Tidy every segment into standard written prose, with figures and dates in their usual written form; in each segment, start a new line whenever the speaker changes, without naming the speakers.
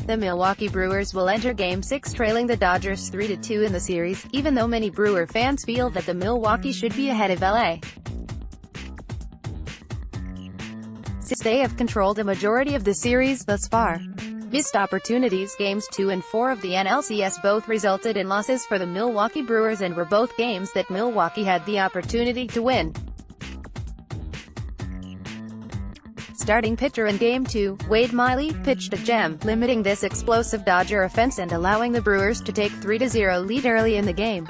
The Milwaukee Brewers will enter Game 6 trailing the Dodgers 3-2 in the series, even though many Brewer fans feel that the Milwaukee should be ahead of LA. Since they have controlled a majority of the series thus far. Missed opportunities. Games 2 and 4 of the NLCS both resulted in losses for the Milwaukee Brewers and were both games that Milwaukee had the opportunity to win. Starting pitcher in Game 2, Wade Miley, pitched a gem, limiting this explosive Dodger offense and allowing the Brewers to take 3-0 lead early in the game.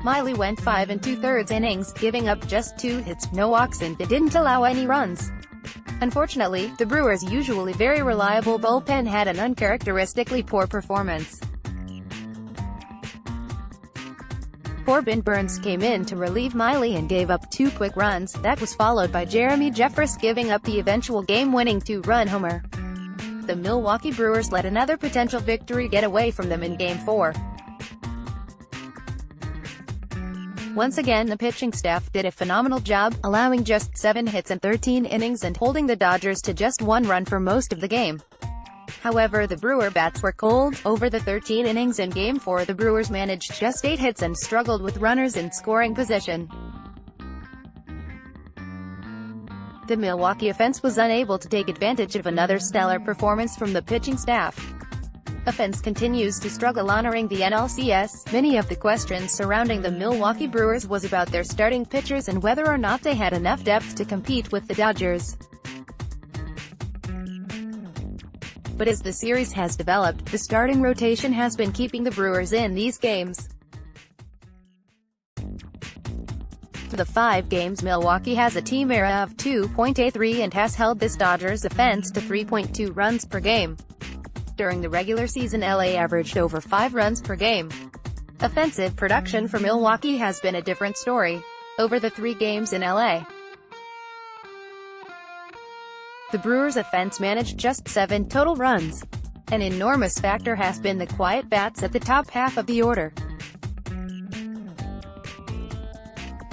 Miley went 5 2/3 innings, giving up just 2 hits, no walks, and didn't allow any runs. Unfortunately, the Brewers' usually very reliable bullpen had an uncharacteristically poor performance. Corbin Burns came in to relieve Miley and gave up 2 quick runs. That was followed by Jeremy Jeffress giving up the eventual game-winning 2-run homer. The Milwaukee Brewers let another potential victory get away from them in Game 4. Once again, the pitching staff did a phenomenal job, allowing just 7 hits and 13 innings and holding the Dodgers to just 1 run for most of the game. However, the Brewer bats were cold. Over the 13 innings in Game 4, the Brewers managed just 8 hits and struggled with runners in scoring position. The Milwaukee offense was unable to take advantage of another stellar performance from the pitching staff. Offense continues to struggle honoring the NLCS. Many of the questions surrounding the Milwaukee Brewers was about their starting pitchers and whether or not they had enough depth to compete with the Dodgers. But as the series has developed, the starting rotation has been keeping the Brewers in these games. For the 5 games, Milwaukee has a team ERA of 2.83 and has held this Dodgers offense to 3.2 runs per game. During the regular season, LA averaged over 5 runs per game. Offensive production for Milwaukee has been a different story. Over the 3 games in LA, the Brewers' offense managed just 7 total runs. An enormous factor has been the quiet bats at the top half of the order.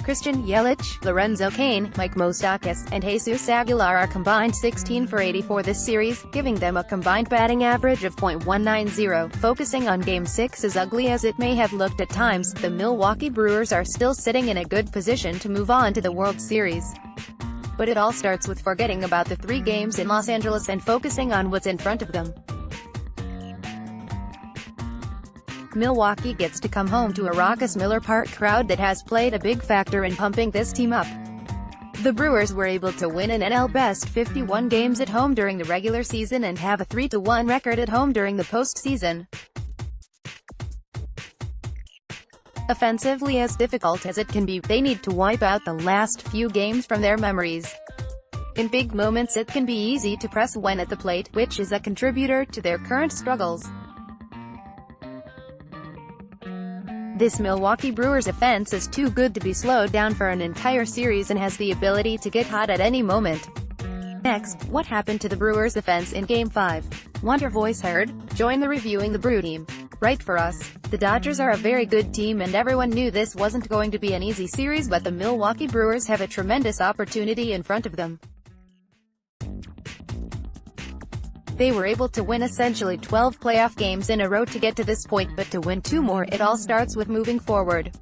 Christian Yelich, Lorenzo Cain, Mike Moustakas, and Jesus Aguilar are combined 16 for 84 this series, giving them a combined batting average of .190. Focusing on Game 6, as ugly as it may have looked at times, the Milwaukee Brewers are still sitting in a good position to move on to the World Series. But it all starts with forgetting about the 3 games in Los Angeles and focusing on what's in front of them. Milwaukee gets to come home to a raucous Miller Park crowd that has played a big factor in pumping this team up. The Brewers were able to win an NL Best 51 games at home during the regular season and have a 3-1 record at home during the postseason. Offensively as difficult as it can be, they need to wipe out the last few games from their memories. In big moments it can be easy to press when at the plate, which is a contributor to their current struggles. This Milwaukee Brewers offense is too good to be slowed down for an entire series and has the ability to get hot at any moment. Next, what happened to the Brewers offense in Game 5? Want your voice heard? Join the Reviewing the Brew team. Write for us. The Dodgers are a very good team and everyone knew this wasn't going to be an easy series, but the Milwaukee Brewers have a tremendous opportunity in front of them. They were able to win essentially 12 playoff games in a row to get to this point, but to win 2 more, it all starts with moving forward.